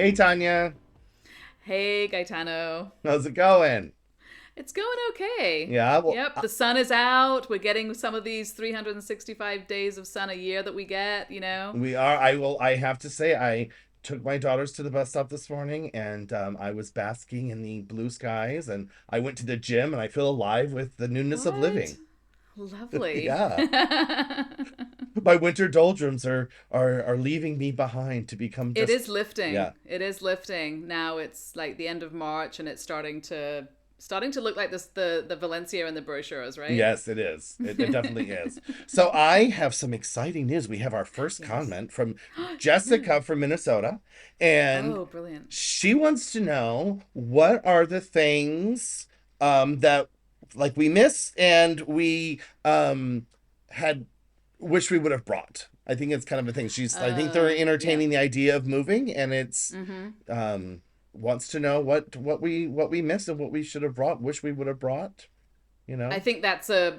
Hey, Tanya. Hey, Gaetano. How's it going? It's going okay. Yeah, well, Yep, the sun is out. We're getting some of these 365 days of sun a year that we get. we are. I have to say, I took my daughters to the bus stop this morning and I was basking in the blue skies and I went to the gym and I feel alive with the newness of What? living. Lovely. Yeah. My winter doldrums are leaving me behind to become It is just, yeah. lifting. It is lifting. Now it's like the end of March and it's starting to look like this the Valencia in the brochures, right? Yes, it is. It definitely is. So I have some exciting news. We have our first Yes. comment from Yeah. Jessica from Minnesota, and Oh, brilliant. she wants to know what are the things that like we miss and we had wish we would have brought. I think it's kind of a thing. I think they're Yeah. entertaining the idea of moving, and it's Mm-hmm. um wants to know what we missed and what we should have brought, wish we would have brought, you I know. think that's a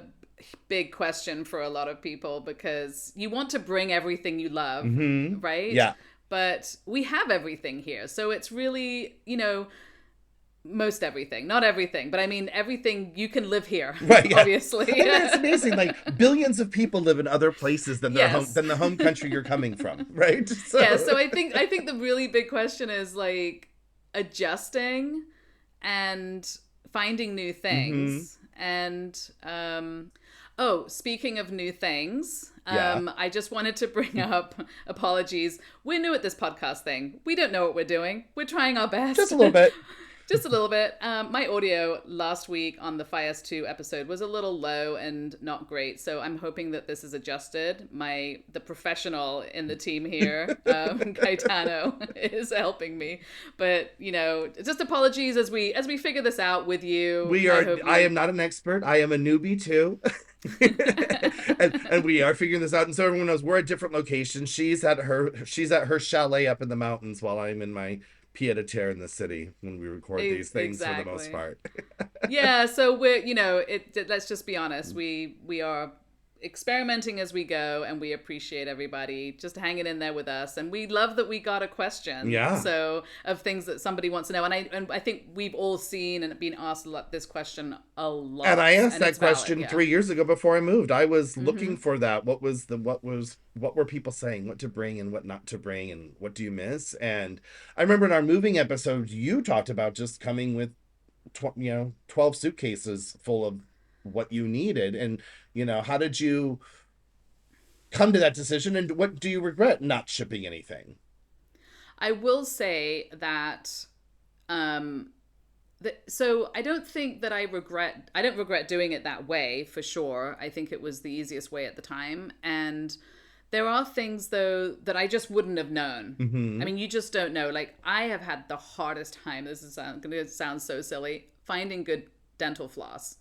big question for a lot of people because you want to bring everything you love, Mm-hmm. right? Yeah. But we have everything here. So it's really, most everything. Not everything, but I mean everything you can live here, Right, yeah. obviously. I mean, it's amazing. Like billions of people live in other places than their home Yes. than the home country you're coming from, right? Yeah, So, so I think the really big question is like adjusting and finding new hmm, things. And oh, speaking of new things, yeah, I just wanted to bring up apologies. We're new at this podcast thing. We don't know what we're doing. We're trying our just best. a little bit. Just a little bit. My audio last week on the Fias 2 episode was a little low and not great, so I'm hoping that this is adjusted. The professional in the team here, Gaetano, is helping me. But just apologies as we figure this out with you. We I are. hope I you. am not an expert. I am a newbie too. and we are figuring this out. And so everyone knows we're at different locations. She's at her chalet up in the mountains while I'm in my pied a terre in the city when we record these things for the most Exactly. part. Yeah, so let's just be honest. We are experimenting as we go, and we appreciate everybody just hanging in there with us, and we love that we got a question Yeah. so of things that somebody wants to know, and I think we've all seen and been asked this question a And I lot, asked and that it's valid. question Yeah. 3 years ago before I moved. I was looking Mm-hmm. for that. What were people saying? What to bring and what not to bring, and what do you miss? And I remember in our moving episode, you talked about just coming with 12 suitcases full of what you needed. And how did you come to that decision? And what do you regret not shipping anything? I will say that um so I don't regret doing it that way for sure. I think it was the easiest way at the time, and there are things though that I just wouldn't have known. I Hmm. mean, you just don't know. Like I have had the hardest time, going to sound so silly, finding good dental floss.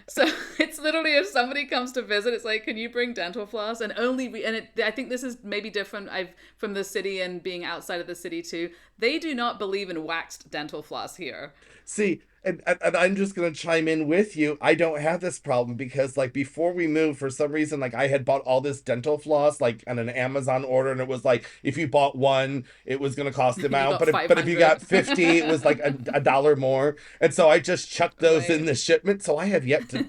So it's literally if somebody comes to visit, it's like, can you bring dental floss? And I think this is maybe different. I've from the city and being outside of the city too. They do not believe in waxed dental floss here. See, and I'm just gonna chime in with you. I don't have this problem because like before we moved, for some reason, like I had bought all this dental floss like on an Amazon order, and it was like if you bought one, it was gonna cost the You amount, got but if you 500. got 50, it was like a dollar more. And so I just chucked those in Right. the shipment. So I have yet to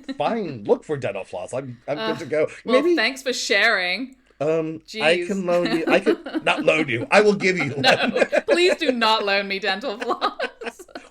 look for dental floss. I'm good to go. Well, Maybe thanks for sharing. I Jeez. can loan you. I could not loan you. I will give you one. No, please do not loan me dental floss.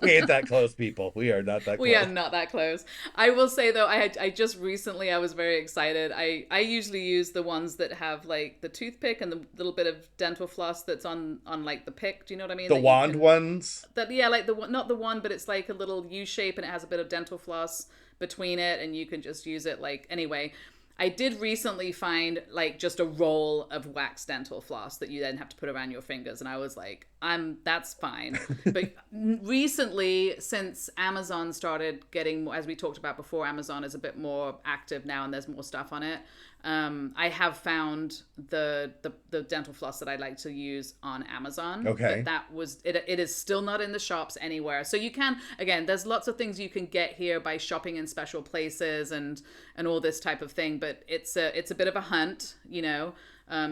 We ain't that close, people. We are not that We are close. not that close. I will say though, I just recently I was very excited. I usually use the ones that have like the toothpick and the little bit of dental floss that's on like the pick. Do you know what I mean? The That you wand can ones. that yeah, like the one, not the one, but it's like a little U shape and it has a bit of dental floss between it, and you can just use it like anyway. I did recently find like just a roll of wax dental floss that you then have to put around your fingers, and I was like, I'm that's fine. But recently, since Amazon started getting more, as we talked about before, Amazon is a bit more active now, and there's more stuff on it. I have found the dental floss that I like to use on Amazon, but Okay. that was it. It is still not in the shops anywhere. So you can again, there's lots of things you can get here by shopping in special places and all this type of thing. But but it's a bit of a hunt,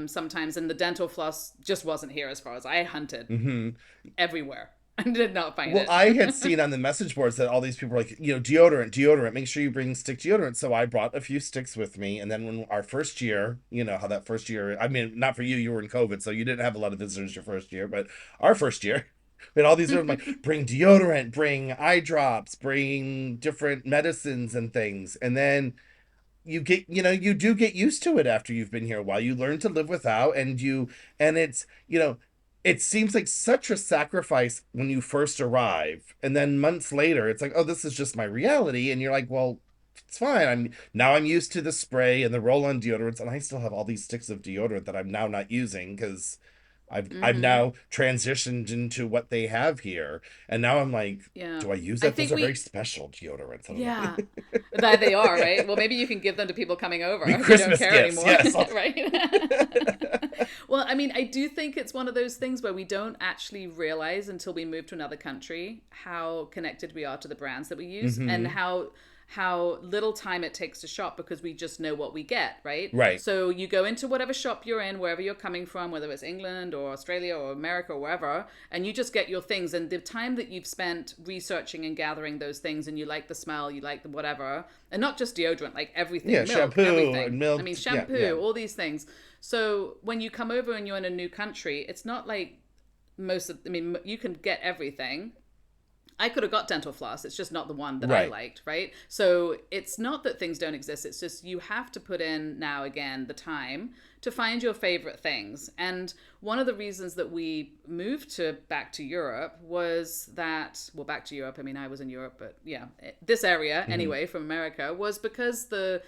sometimes, and the dental floss just wasn't here as far as I hunted Hmm. everywhere. I did not find Well, it. I had seen on the message boards that all these people were like, deodorant, deodorant, make sure you bring stick deodorant. So I brought a few sticks with me. And then when our first year, how that first year, I mean, not for you, you were in COVID, so you didn't have a lot of visitors your first year, but our first year, we had all these different, like, bring deodorant, bring eye drops, bring different medicines and things. And then you do get used to it after you've been here a while. You learn to live without, and it seems like such a sacrifice when you first arrive, and then months later it's like, oh, this is just my reality, and you're like, well, it's fine. I'm used to the spray and the roll-on deodorants, and I still have all these sticks of deodorant that I'm now not using because I've Hmm. now transitioned into what they have here, and now I'm like, Yeah. do I use I that? Those think are very we special deodorants. I don't know. Yeah, that they are, right? Well, maybe you can give them to people coming over Be if you don't Christmas care gifts, anymore, yes. right? Well, I mean, I do think it's one of those things where we don't actually realize until we move to another country how connected we are to the brands that we use, and Hmm. how little time it takes to shop because we just know what we get, right? Right. So you go into whatever shop you're in, wherever you're coming from, whether it's England or Australia or America or wherever, and you just get your things. And the time that you've spent researching and gathering those things, and you like the smell, you like the whatever, and not just deodorant, like Yeah, everything, milk, shampoo everything. and I milk. mean, Yeah, yeah. shampoo, all these things. So when you come over and you're in a new country, it's not like I mean, you can get everything. I could have got dental floss. It's just not the one that I Right. liked, right? So it's not that things don't exist. It's just you have to put in now again the time to find your favorite things. And one of the reasons that we moved to back to Europe was that, well, back to Europe. I mean, I was in Europe, but yeah, this area Hmm. anyway from America was because the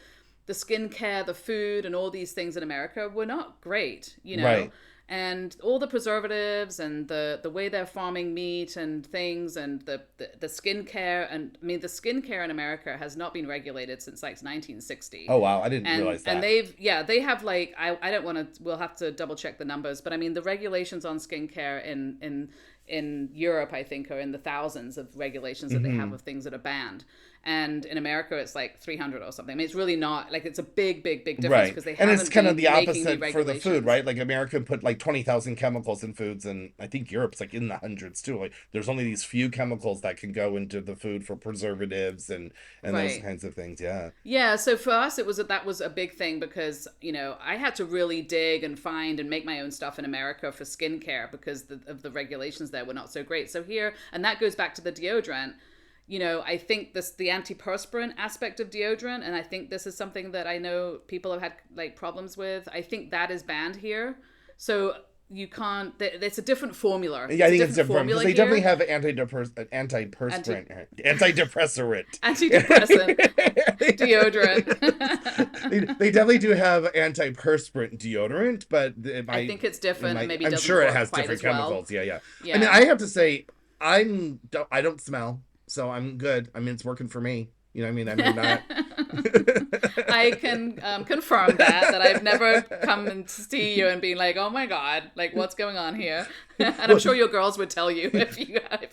skincare, the food, and all these things in America were not great. Right. And all the preservatives and the way they're farming meat and things and the skincare. And I mean, the skincare in America has not been regulated since like 1960. Oh wow, I didn't realize And that. they have like, I don't want to, we'll have to double check the numbers, but I mean the regulations on skincare in Europe, I think, are in the thousands of regulations that they have Hmm. of things that are banned. And in America, it's like 300 or something. I mean, it's really not like, it's a big, big, big difference Right. because they And it's haven't kind of the been making the opposite for the food, regulations. right? Like America put like 20,000 chemicals in foods, and I think Europe's like in the hundreds too. Like there's only these few chemicals that can go into the food for preservatives and those Right. kinds of things. Yeah. Yeah, so for us, that was a big thing because I had to really dig and find and make my own stuff in America for skincare because of the regulations there were not so great. So here, and that goes back to the deodorant. I think the antiperspirant aspect of deodorant, and I think this is something that I know people have had like problems with. I think that is banned here, so you can't. It's a different formula. Yeah, I It's a think it's different different because formula they definitely here. have Anti antidepressant. antidepressant They deodorant. definitely do have antiperspirant deodorant, but I think it's different and maybe I'm doesn't sure it work has quite different as well. chemicals. Yeah, yeah. I mean, Yeah. I have to say, I don't smell, so I'm good. I mean, it's working for me. You know what I mean? I mean, not. I can confirm that I've never come and see you and been like, oh my god, like what's going on here? And I'm Well, sure your girls would tell you if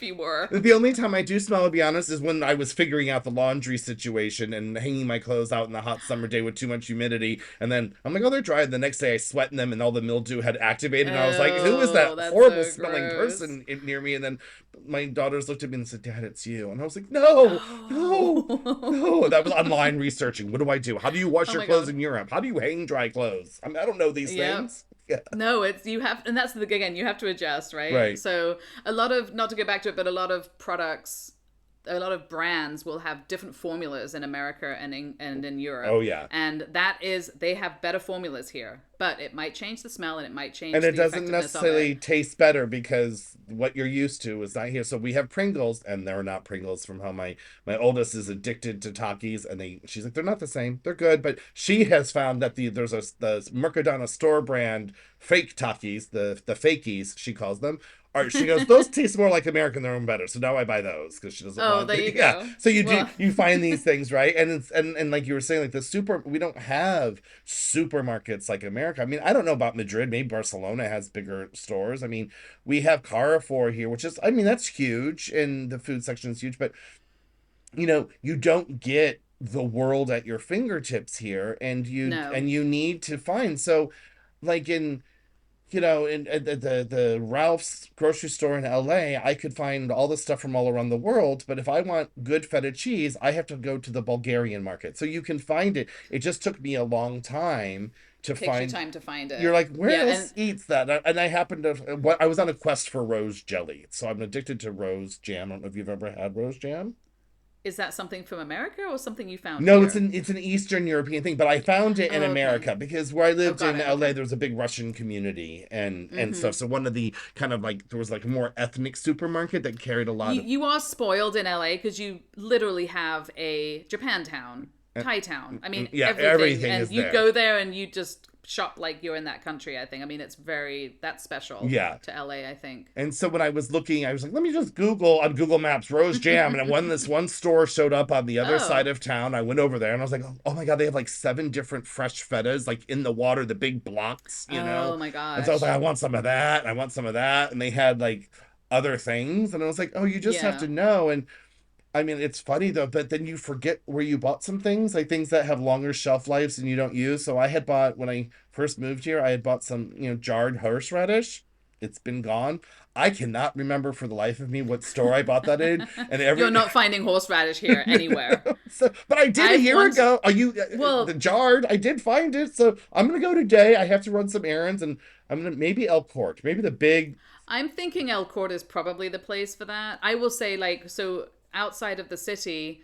you were. the only time I do smell, to be honest, is when I was figuring out the laundry situation and hanging my clothes out in the hot summer day with too much humidity. And then I'm like, oh, they're dry. And the next day I sweat in them and all the mildew had activated. And I was like, who is that Oh, that's horrible so smelling gross. person near me? And then my daughters looked at me and said, Dad, it's you. And I was like, no, no, no. Oh. That was online researching. What do I do? How do you wash Oh your my clothes god. in Europe? How do you hang dry clothes? I mean, I don't know these Yeah. things. Yeah. No, it's you have, and that's the again, you have to adjust, right? Right. So a lot of, not to go back to it, but a lot of products, a lot of brands will have different formulas in America and in Europe, Oh, yeah. and that is they have better formulas here, but it might change the smell and it might And change it the doesn't effectiveness of necessarily it. taste better because what you're used to is not here. So we have Pringles, and they're not Pringles from home. My oldest is addicted to Takis, and she's like, they're not the same. They're good, but she has found that there's the Mercadona store brand fake Takis, the fakies she calls them. She goes, those taste more like American. They're better. So now I buy those because she doesn't Oh, want. there you Yeah. go. So you do Well, you find these things, right? And it's and like you were saying, like we don't have supermarkets like America. I mean, I don't know about Madrid. Maybe Barcelona has bigger stores. I mean, we have Carrefour here, which is, I mean, that's huge, and the food section is huge, but you don't get the world at your fingertips here, No. and you need to find. So like in, you know, in the Ralph's grocery store in LA, I could find all the stuff from all around the world, but if I want good feta cheese, I have to go to the Bulgarian market. So you can find it. It just took me a long time to Takes you find. time to find You're it. like, where Yeah, else and eats that? And I happened to, what I was on a quest for rose jelly, so I'm addicted to rose jam. I don't know if you've ever had rose jam. is that something from America or something you found No, here? it's an Eastern European thing, but I found it in Oh, okay. America because where I Oh, lived got in it. LA, Okay. there was a big Russian community and Mm-hmm. stuff. So one of the kind of like there was like a more ethnic supermarket that carried a lot You of you are spoiled in LA because you literally have a Japantown, Thai town. I mean, yeah, everything, everything and is you there. go there and you just shop like you're in that country. I think. I mean, it's very that's special Yeah. to LA. I think. And so when I was looking, I was like, let me just Google on Google Maps rose jam. And when this one store showed up on the other side Oh. of town, I went over there and I was like, oh my God, they have like seven different fresh fetas, like in the water, the big blocks, you know? Oh my And so I was like, gosh. I want some of that. And I want some of that. And they had like other things. And I was like, oh, you just have Yeah. to know. And I mean, it's funny though, but then you forget where you bought some things, like things that have longer shelf lives and you don't use. So I had bought, when I first moved here, I had bought some, you know, jarred horseradish. It's been gone. I cannot remember for the life of me what store I bought that in. And You're every, not finding horseradish here anywhere. so, but I did a I've year once. ago. Are you the Well, jarred? I did find it. So I'm going to go today. I have to run some errands and I'm going to maybe El Court, maybe the big, I'm thinking El Corte is probably the place for that. I will say, like, so outside of the city,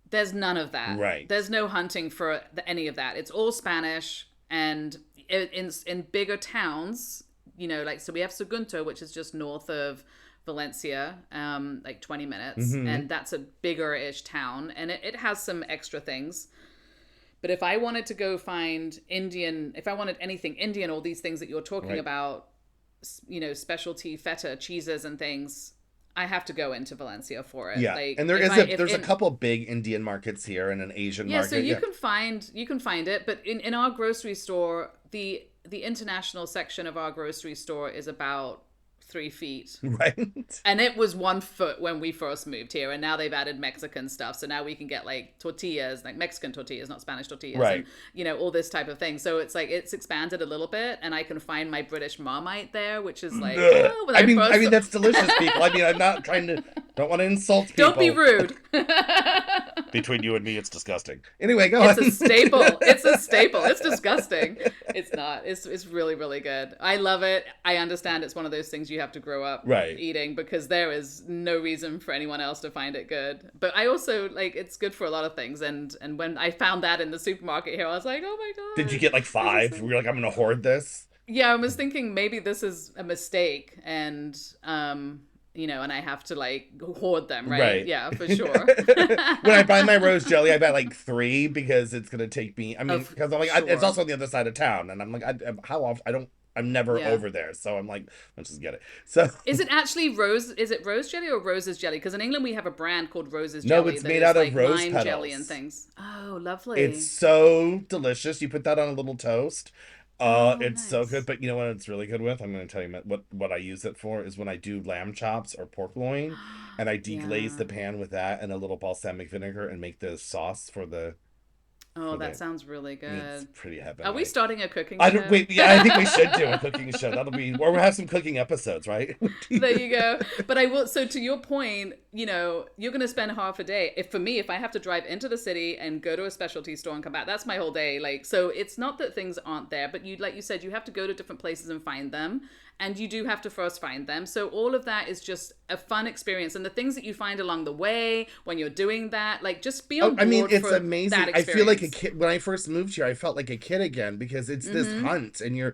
there's none of that. right. There's no hunting for any of that. It's all Spanish, and in bigger towns, you know, like so we have Sagunto, which is just north of Valencia, like 20 minutes, Hmm. and that's a bigger-ish town, and it has some extra things. But if I wanted to go find Indian, if I wanted anything Indian, all these things that you're talking Right. about, you know, specialty feta cheeses and things, I have to go into Valencia for it. Yeah, Like and there if is I a if there's a in couple big Indian markets here and an Asian yeah, so market. Yeah, you can find it, but in our grocery store, the international section of our grocery store is about 3 feet. right. And it was 1 foot when we first moved here, and now they've added Mexican stuff. So now we can get like tortillas, like Mexican tortillas, not Spanish tortillas, and Right. you know all this type of thing. So it's like it's expanded a little bit, and I can find my British Marmite there, which is like Ugh. oh, when I first mean that's delicious, people. I mean, I'm not trying to, don't want to insult don't be people. rude. Between you and me, it's disgusting. Anyway, go It's on. a staple. It's a staple. It's disgusting. It's not. It's really really good. I love it. I understand it's one of those things you have to grow up Right. eating because there is no reason for anyone else to find it good. But I also like it's good for a lot of things. And when I found that in the supermarket here, I was like, oh my Did you god. get like This is five? so... Were you like, I'm gonna hoard this? Yeah, I was thinking maybe this is a mistake and you know, and I have to like hoard them, right? Right. Yeah, for sure. When I buy my rose jelly, I buy like three because it's gonna take me. I mean, Of because I'm like, it's sure. also on the other side of town, and I'm like, how often? I don't. I'm never Yeah. over there, so I'm like, let's just get it. So Is it actually rose? Is it rose jelly or Rose's jelly? Because in England we have a brand called Rose's no, jelly it's that made is out of like rose lime jelly and petals. things. Oh, lovely. It's so delicious. You put that on a little toast. Oh, It's so good. nice. But you know what it's really good with? I'm going to tell you what I use it for is when I do lamb chops or pork loin, and I deglaze Yeah. the pan with that and a little balsamic vinegar and make the sauce Oh, for that the. sounds really It's good. pretty Are we heavenly. starting a cooking I don't show? wait. Yeah, I think we should do a cooking show. That'll be, or we'll have some cooking episodes, right? There you go. But I will. So to your point, you know, you're going to spend half a day. If for me, if I have to drive into the city and go to a specialty store and come back, that's my whole day. Like, so it's not that things aren't there, but you, like you said, you have to go to different places and find them, and you do have to first find them. So all of that is just a fun experience, and the things that you find along the way when you're doing that, like, just be Oh, on I mean, board it's for amazing. that I feel like a experience. kid when I first moved here. I felt like a kid again because it's this Mm-hmm. hunt, and you're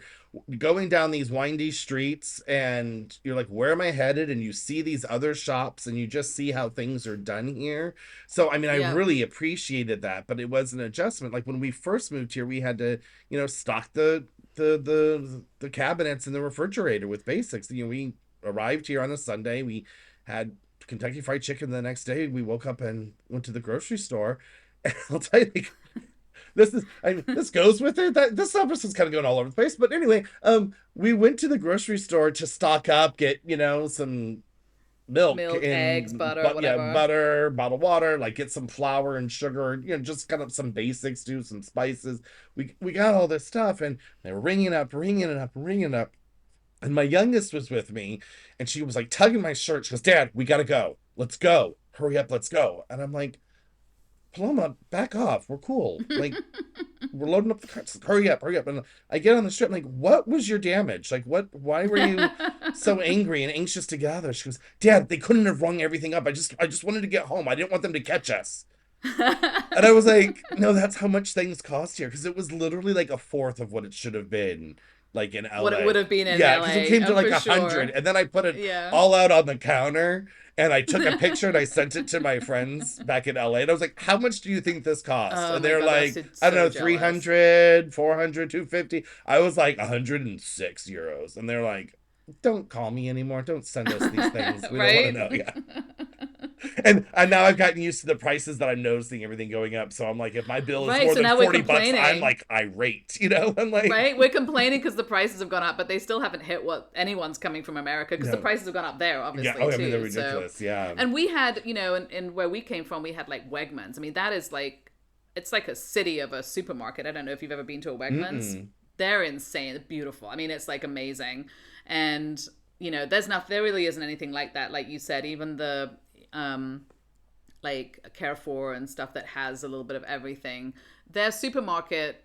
going down these windy streets, and you're like, "Where am I headed?" And you see these other shops, and you just see how things are done here. So, I mean, I Yeah. really appreciated that, but it was an adjustment. Like when we first moved here, we had to, you know, stock the cabinets in the refrigerator with basics. You know, we arrived here on a Sunday. We had Kentucky Fried Chicken the next day. We woke up and went to the grocery store. And I'll tell you, like, this goes with it. That this episode's kind of going all over the place. But anyway, we went to the grocery store to stock up, get, you know, some milk Milk, eggs, and butter, yeah, whatever. butter, bottled water, like get some flour and sugar, just kind of some basics, do some spices. We got all this stuff, and they were ringing it up, ringing it up, ringing it up. And my youngest was with me, and she was like tugging my shirt. She goes, "Dad, we gotta go. Let's go. Hurry up, let's go." And I'm like, "Paloma, back off. We're cool. Like, we're loading up the cars. Hurry up, hurry up." And I get on the strip, I'm like, "What was your damage? Like, why were you so angry and anxious to gather?" She goes, "Dad, they couldn't have rung everything up. I just wanted to get home. I didn't want them to catch us." And I was like, "No, that's how much things cost here." Because it was literally like a fourth of what it should have been, like in What it LA. would have been in Yeah, because it LA, came to like for 100, sure. and then I put it Yeah. all out on the counter, and I took a picture and I sent it to my friends back in LA, and I was like, "How much do you think this cost?" Oh And my they're god, like, that's "I don't so know, three jealous. hundred, 400, 250." I was like 106 euros, and they're like, "Don't call me anymore. Don't send us these things. We don't want to Right? know." Yeah. And now I've gotten used to the prices that I'm noticing everything going up. So I'm like, if my bill is Right, more so than now we're 40 bucks, I'm complaining. like irate, you know? I'm like, Right? We're complaining because the prices have gone up, but they still haven't hit what anyone's coming from America because the no. prices have gone up there, Yeah. obviously, Oh, I mean, they're too. So, ridiculous. Yeah. and we had, in where we came from, we had like Wegmans. I mean, that is like, it's like a city of a supermarket. I don't know if you've ever been to a Wegmans. Mm-mm. They're insane, beautiful. I mean, it's like amazing. And, there really isn't anything like that. Like you said, even the, like Carrefour and stuff that has a little bit of everything, their supermarket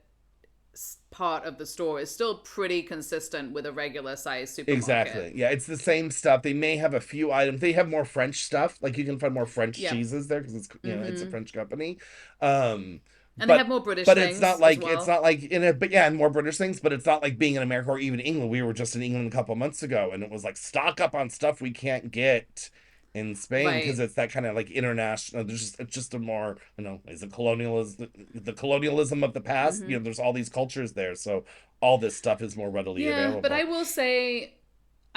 part of the store is still pretty consistent with a regular size supermarket. Exactly. Yeah. It's the same stuff. They may have a few items. They have more French stuff. Like you can find more French Yeah. cheeses there because it's a Mm-hmm. French company. Um, And they but have more British but it's not things as like it's well. not like in it, but yeah, and more British things, but it's not like being in America or even England. We were just in England a couple months ago, and it was like stock up on stuff we can't get in Spain because Right. it's that kind of like international. It's just a more, is it colonialism, the colonialism of the past. Mm-hmm. There's all these cultures there, so all this stuff is more readily Yeah, but I available. will say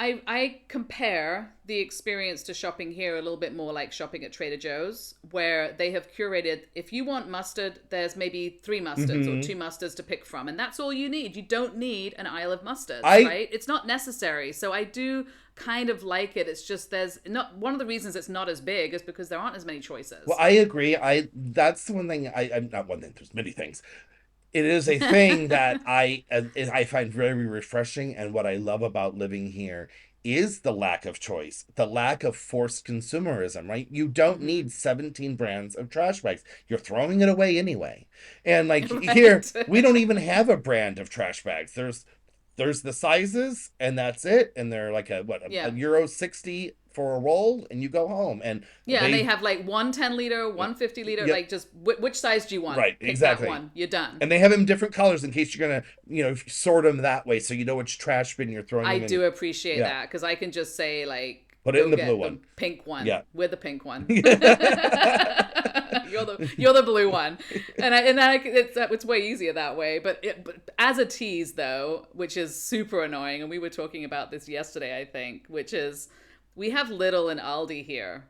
I compare the experience to shopping here a little bit more like shopping at Trader Joe's, where they have curated, if you want mustard, there's maybe three mustards or Hmm. two mustards to pick from, and that's all you need. You don't need an aisle of mustards, I right? It's not necessary. So I do kind of like it. It's just there's not one of the reasons it's not as big is because there aren't as many Well, choices. I agree. That's the one thing I'm not one thing. There's many things. It is a thing that I find very refreshing, and what I love about living here is the lack of choice, the lack of forced consumerism, right? You don't Mm-hmm. need 17 brands of trash bags. You're throwing it away anyway. And like here, Right. we don't even have a brand of trash bags. There's the sizes and that's it. And they're like a Yeah. euro 60 for a roll and you go home. And Yeah, and they they have like one 10 liter, one 50 liter, yep, like just which size do you want? right, Pick that exactly. one. You're done. And they have them different colors in case you're gonna, sort them that way, so you know which trash bin you're throwing I them in. do appreciate Yeah, that because I can just say like, put it in go the blue get the one. pink one. Yeah. We're the pink one. Yeah. you're the blue one, and it's way easier that way. But as a tease though, which is super annoying, and we were talking about this yesterday, I think, which is we have Lidl and Aldi here,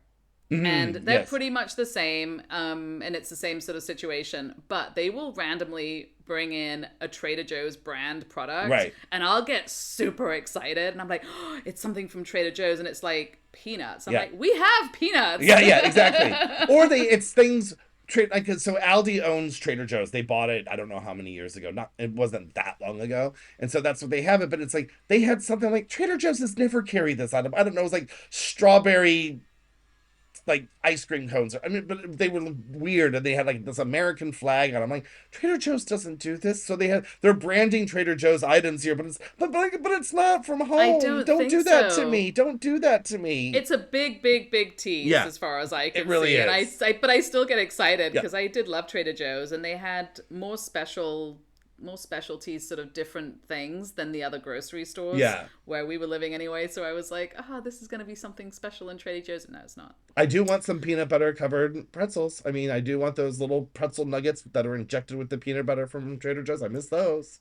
and they're Yes. pretty much the same, and it's the same sort of situation, but they will randomly bring in a Trader Joe's brand product, Right. and I'll get super excited, and I'm like, oh, it's something from Trader Joe's, and it's like peanuts. I'm Yeah. like, we have peanuts. Yeah, yeah, exactly. Or it's things like so Aldi owns Trader Joe's. They bought it I don't know how many years ago. Not it wasn't that long ago. And so that's what they have it, but it's like they had something like Trader Joe's has never carried this item. I don't know, it was like strawberry like ice cream cones. I mean, but they were weird, and they had like this American flag on. I'm like, Trader Joe's doesn't do this, so they're branding Trader Joe's items here, but it's not from I home. don't Don't think do that to so. me. Don't do that to me. It's a big, big, big tease Yeah, as far as I it can really see, and is. but I still get excited Yeah, because I did love Trader Joe's, and they had more specialties, sort of different things than the other grocery stores yeah. where we were living anyway. So I was like, this is going to be something special in Trader Joe's. No, it's not. I do want some peanut butter covered pretzels. I mean, I do want those little pretzel nuggets that are injected with the peanut butter from Trader Joe's. I miss those.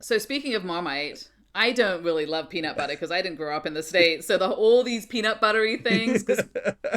So speaking of Marmite, I don't really love peanut butter because I didn't grow up in the States. So all these peanut buttery things, just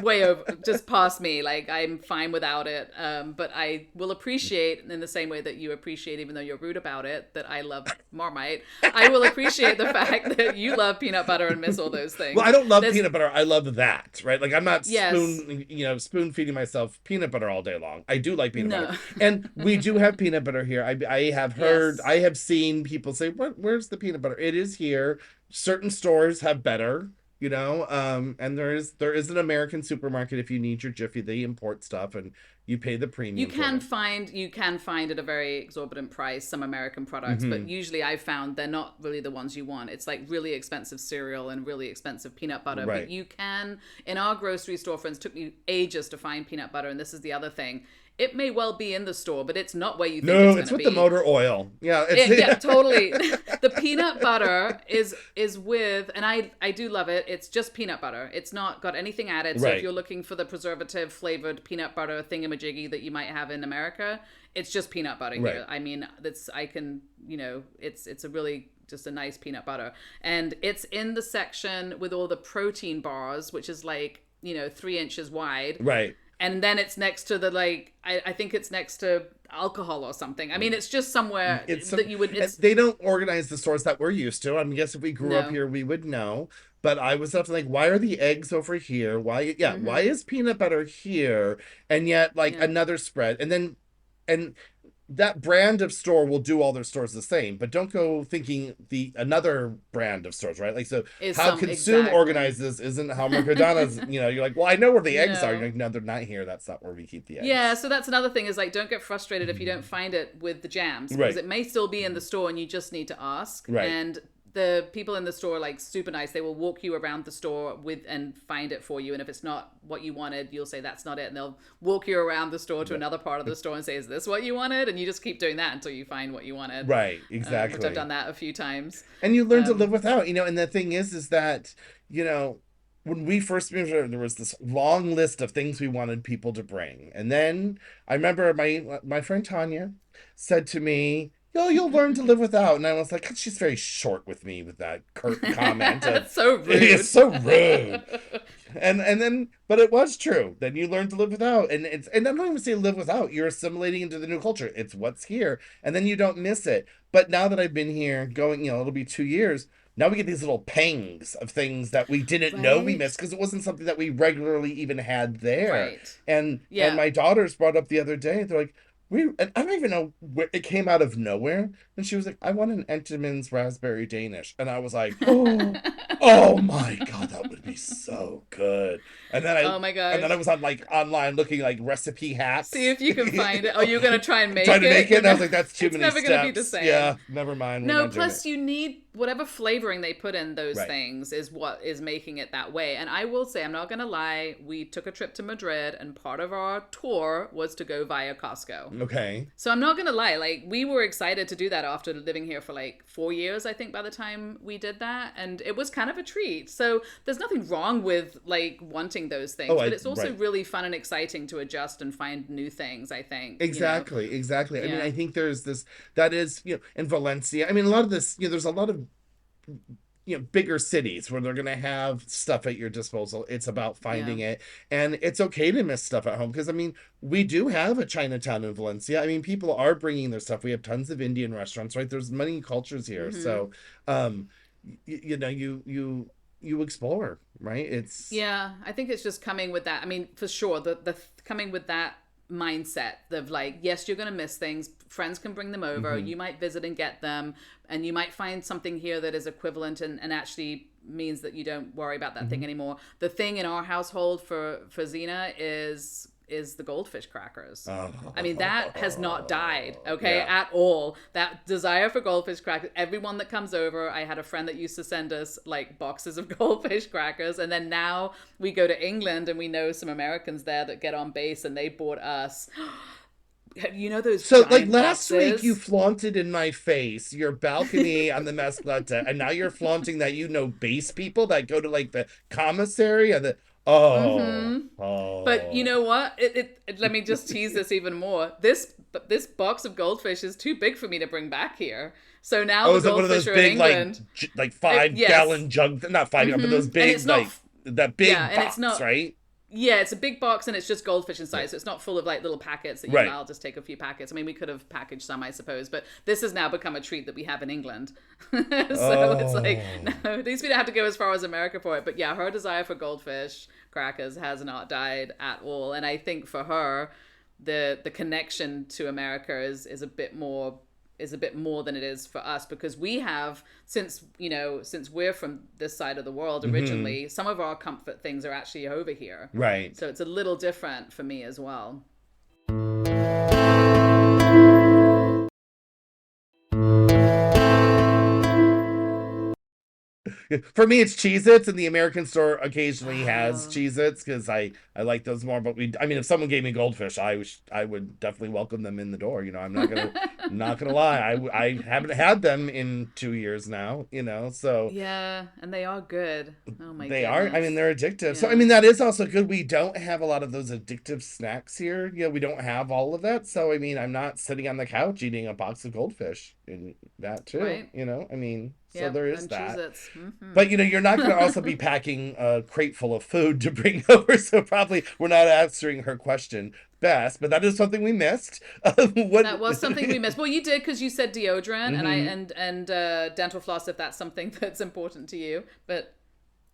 way over, just past me. Like I'm fine without it. But I will appreciate, in the same way that you appreciate, even though you're rude about it, that I love Marmite. I will appreciate the fact that you love peanut butter and miss all those things. Well, I don't love peanut butter. I love that, right? Like I'm not Yes. spoon feeding myself peanut butter all day long. I do like peanut butter, and we do have peanut butter here. I have heard, I have seen people say, Where's the peanut butter?" It is here. Certain stores have better, and there is an American supermarket if you need your Jiffy. They import stuff, and you pay the premium. You can find at a very exorbitant price some American products, but usually I've found they're not really the ones you want. It's like really expensive cereal and really expensive peanut butter. Right. But you can, in our grocery store, friends, took me ages to find peanut butter, and this is the other thing. It may well be in the store, but it's not where you think it's going to be. No, it's with the motor oil. Yeah, yeah, totally. The peanut butter is with, and I do love it. It's just peanut butter. It's not got anything added. So if you're looking for the preservative flavored peanut butter thingamajiggy that you might have in America, it's just peanut butter here. I mean, it's a really just a nice peanut butter, and it's in the section with all the protein bars, which is like 3 inches wide. Right. And then it's next to the I think it's next to alcohol or something. I mean, it's just somewhere that you would. They don't organize the stores that we're used to. I mean, I guess if we grew up here, we would know. But I was up like, why are the eggs over here? Why is peanut butter here? And yet, another spread, and that brand of store will do all their stores the same, but don't go thinking another brand of stores, right? Like, so how Consume organizes isn't how Mercadonna's, you're like, well, I know where the eggs are. You're like, no, they're not here. That's not where we keep the eggs. Yeah, so that's another thing is like, don't get frustrated if you don't find it with the jams, because it may still be in the store and you just need to ask. Right. And the people in the store, like, super nice. They will walk you around the store and find it for you. And if it's not what you wanted, you'll say that's not it. And they'll walk you around the store to another part of the store and say, is this what you wanted? And you just keep doing that until you find what you wanted. Right, exactly. Which I've done that a few times. And you learn to live without, and the thing is that, when we first moved here, there was this long list of things we wanted people to bring. And then I remember my friend Tanya said to me, you'll learn to live without. And I was like, she's very short with me with that curt comment. That's so rude. It's so rude. And then, but it was true. Then you learn to live without. And I don't even say live without. You're assimilating into the new culture. It's what's here. And then you don't miss it. But now that I've been here going, it'll be 2 years. Now we get these little pangs of things that we didn't know we missed because it wasn't something that we regularly even had there. Right. And my daughters brought up the other day, they're like, and I don't even know where it came out of nowhere. And she was like, I want an Entenmann's raspberry Danish. And I was like, oh my God, that would be so good. And then oh my God. And then I was on online looking like recipe hacks. See if you can find it. Oh, you're going to try and make it? Trying to make it. And I was like, that's too many steps. It's never going to be the same. Yeah, never mind. No, plus you need whatever flavoring they put in those things is what is making it that way. And I will say, I'm not going to lie, we took a trip to Madrid and part of our tour was to go via Costco. Okay. So I'm not going to lie, like we were excited to do that after living here for like 4 years, I think, by the time we did that. And it was kind of a treat. So there's nothing wrong with like wanting those things, but it's also really fun and exciting to adjust and find new things, I think. Exactly. I mean, I think there's this, that is, in Valencia, I mean, a lot of this, there's a lot of, bigger cities where they're going to have stuff at your disposal. It's about finding it. And it's okay to miss stuff at home. Because, I mean, we do have a Chinatown in Valencia. I mean, people are bringing their stuff. We have tons of Indian restaurants, right? There's many cultures here. So, you explore, right? I think it's just coming with that. I mean, for sure, the coming with that mindset of like, yes, you're going to miss things. Friends can bring them over. You might visit and get them, and you might find something here that is equivalent and actually means that you don't worry about that thing anymore. The thing in our household for Xena is the goldfish crackers. I mean, that has not died, at all. That desire for goldfish crackers, everyone that comes over, I had a friend that used to send us like boxes of goldfish crackers. And then now we go to England and we know some Americans there that get on base and they bought us, those so like last week you flaunted in my face your balcony on the Mescleta, and now you're flaunting that base people that go to like the commissary and Oh, Mm-hmm. But you oh, know what? Let me just tease this even more. This box of goldfish is too big for me to bring back here. So now oh! the Is it one of goldfish those are in big like England. like Yes. 5 gallon jug? Not 5 gallon, but those And it's big not. like that Yeah, big and it's box, not. right? Yeah, it's a big box and it's just goldfish inside, Right, so it's not full of like little packets that you. right. I'll just take a few packets. I mean, we could have packaged some, I suppose, but this has now become a treat that we have in England. So it's like Oh. no, at least we don't have to go as far as America for it. But yeah, her desire for goldfish crackers has not died at all, and I think for her, the connection to America is a bit more, is a bit more than it is for us, because we have, since since we're from this side of the world Mm-hmm. originally, some of our comfort things are actually over here, Right. so it's a little different for me as well. For me, it's Cheez-Its, and the American store occasionally has Oh. Cheez-Its because I like those more. But I mean, if someone gave me goldfish, I would definitely welcome them in the door. I'm not gonna lie. I haven't had them in 2 years now. So Yeah, and they are good. Oh my they are. I mean, goodness. they're addictive. So I Yeah. mean, that is also good. We don't have a lot of those addictive snacks here. We don't have all of that. So I mean, I'm not sitting on the couch eating a box of goldfish and that too. Right. I mean, so Yep. there is And that. Cheez-Its. Mm-hmm. But you're not going to also be packing a crate full of food to bring over, so probably we're not answering her question best. But that is something we missed. What? That was something we missed. Well, you did, because you said deodorant and I Hmm. and dental floss, if that's something that's important to you. But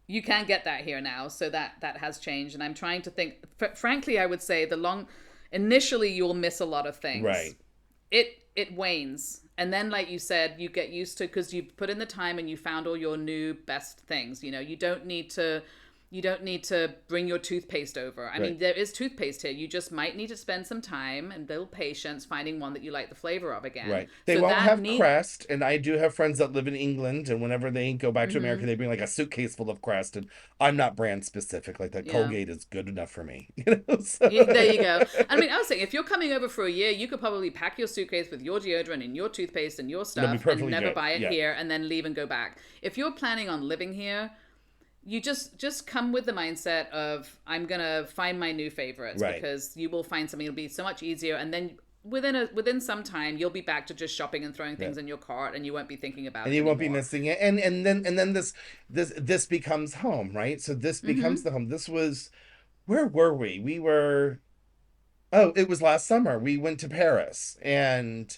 you can get that here now, so that has changed. And I'm trying to think. Frankly, I would say the long initially you'll miss a lot of things. Right, It wanes, and then like you said, you get used to, because you've put in the time and you found all your new best things. You don't need to bring your toothpaste over. I right. mean, there is toothpaste here. You just might need to spend some time and little patience finding one that you like the flavor of again. Right. They So won't that have need. Crest, and I do have friends that live in England, and whenever they go back to America, Mm-hmm. they bring like a suitcase full of Crest, and I'm not brand specific. Like that Yeah. Colgate is good enough for me. So Yeah, there you go. I mean, I was saying, if you're coming over for a year, you could probably pack your suitcase with your deodorant and your toothpaste and your it'll be stuff and perfectly never good. buy it Yeah. here and then leave and go back. If you're planning on living here, you just come with the mindset of, I'm gonna find my new favorites, Right. because you will find something. It'll be so much easier, and then within some time you'll be back to just shopping and throwing Yeah. things in your cart, and you won't be thinking about And it you won't be anymore. missing it. And then this becomes home, right? So this becomes Mm-hmm. the home. This was where were we? We were Oh, it was last summer. We went to Paris and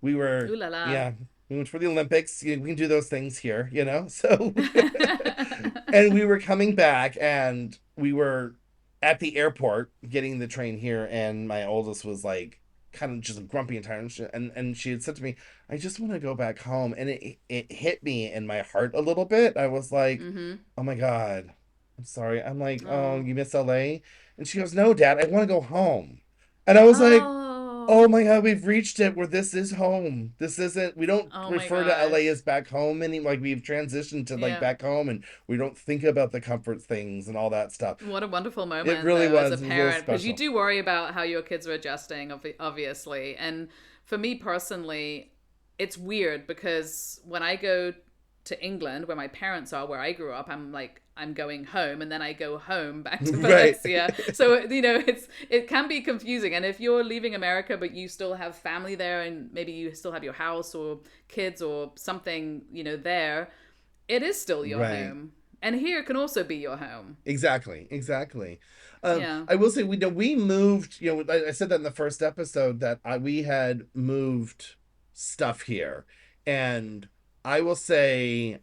we were Ooh la la. yeah, we went for the Olympics. We can do those things here. So and we were coming back and we were at the airport getting the train here and my oldest was like kind of just grumpy and tired and she had said to me, I just want to go back home, and it hit me in my heart a little bit. I was like, Mm-hmm. oh my God, I'm sorry. I'm like, oh, Oh. you miss LA? And she goes, no, Dad, I want to go home. And I was like, oh Oh. my God, we've reached it where this is home. This isn't, we don't Oh my refer to LA gosh. as back home anymore. Like we've transitioned to like Yeah. back home and we don't think about the comfort things and all that stuff. What a wonderful It moment, really though, as a was. It was a little parent, because you special. do worry about how your kids are adjusting, obviously. And for me personally, it's weird, because when I go to England, where my parents are, where I grew up, I'm like, I'm going home, and then I go home back to Right. Valencia. So it can be confusing. And if you're leaving America but you still have family there, and maybe you still have your house or kids or something, there, it is still your Right. home. And here can also be your home. Exactly. Exactly. Yeah. I will say we moved. I said that in the first episode that we had moved stuff here, and I will say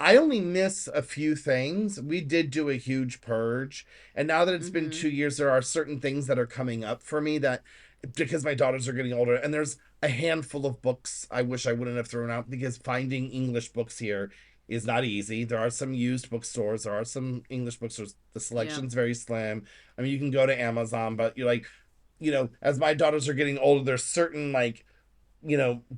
I only miss a few things. We did do a huge purge, and now that it's been Mm-hmm. 2 years, there are certain things that are coming up for me that because my daughters are getting older, and there's a handful of books I wish I wouldn't have thrown out because finding English books here is not easy. There are some used bookstores, there are some English bookstores. The Yeah. selection's very slim. I mean, you can go to Amazon, but you're like, as my daughters are getting older, there's certain like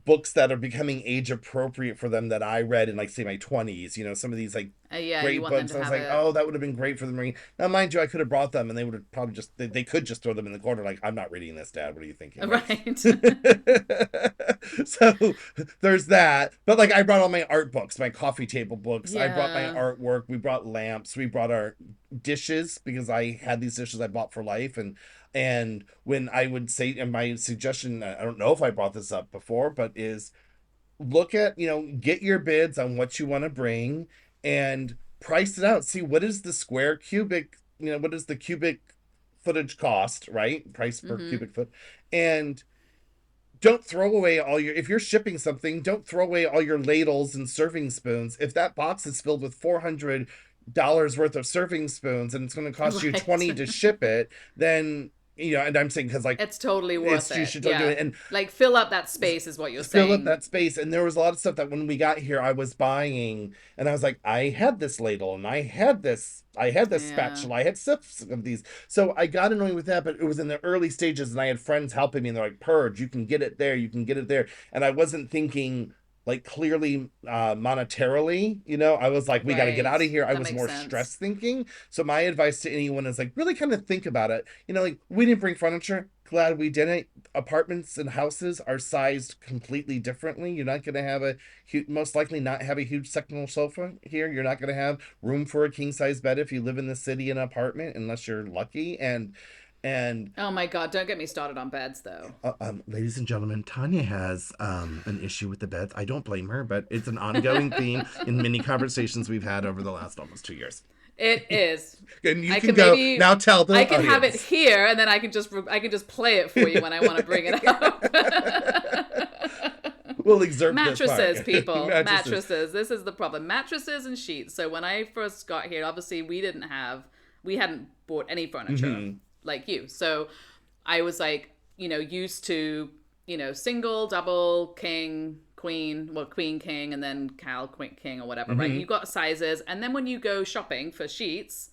books that are becoming age appropriate for them that I read in like say my 20s, some of these like Yeah, you great want them books. to I was have like, it. oh, that would have been great for them reading. Now, mind you, I could have brought them and they would have probably they could just throw them in the corner like, I'm not reading this, Dad. What are you thinking? Like Right. So there's that. But like I brought all my art books, my coffee table books. I brought my Yeah. artwork. We brought lamps. We brought our dishes because I had these dishes I bought for life. And when I would say, and my suggestion, I don't know if I brought this up before, but is look at, get your bids on what you want to bring and price it out. See what is the square cubic, what is the cubic footage cost, right? Price per Mm-hmm. cubic foot. And don't throw away if you're shipping something, don't throw away all your ladles and serving spoons. If that box is filled with $400 worth of serving spoons and it's going to cost you Right. 20 to ship it, then, and I'm saying, because like It's totally worth you it. should do Yeah. it. And Like fill up that space is what you're fill up saying. that space. And there was a lot of stuff that when we got here I was buying, and I was like, I had this ladle and I had this Yeah. spatula, I had six of these. So I got annoyed with that, but it was in the early stages and I had friends helping me and they're like, Purge, you can get it there, you can get it there. And I wasn't thinking like clearly monetarily, I was like, we got to get Right. out of here. I That was makes more sense. stress thinking. So my advice to anyone is like really kind of think about it. Like we didn't bring furniture, glad we didn't. Apartments and houses are sized completely differently. You're not going to have most likely not have a huge sectional sofa here. You're not going to have room for a king size bed if you live in the city in an apartment, unless you're lucky. And Oh my God, don't get me started on beds though. ladies and gentlemen, Tanya has an issue with the beds. I don't blame her, but it's an ongoing theme in many conversations we've had over the last almost 2 years. It is. And you I can can go maybe now. Tell I the can have it audience. here and then I can just play it for you when I want to bring it up. We'll exert this Mattresses, part. people. Mattresses. Mattresses. This is the problem. Mattresses and sheets. So when I first got here, obviously we hadn't bought any furniture like you. So I was like, used to, single, double, king, queen, well, queen, king, and then Cal, queen, king, or whatever, right? You got sizes. And then when you go shopping for sheets,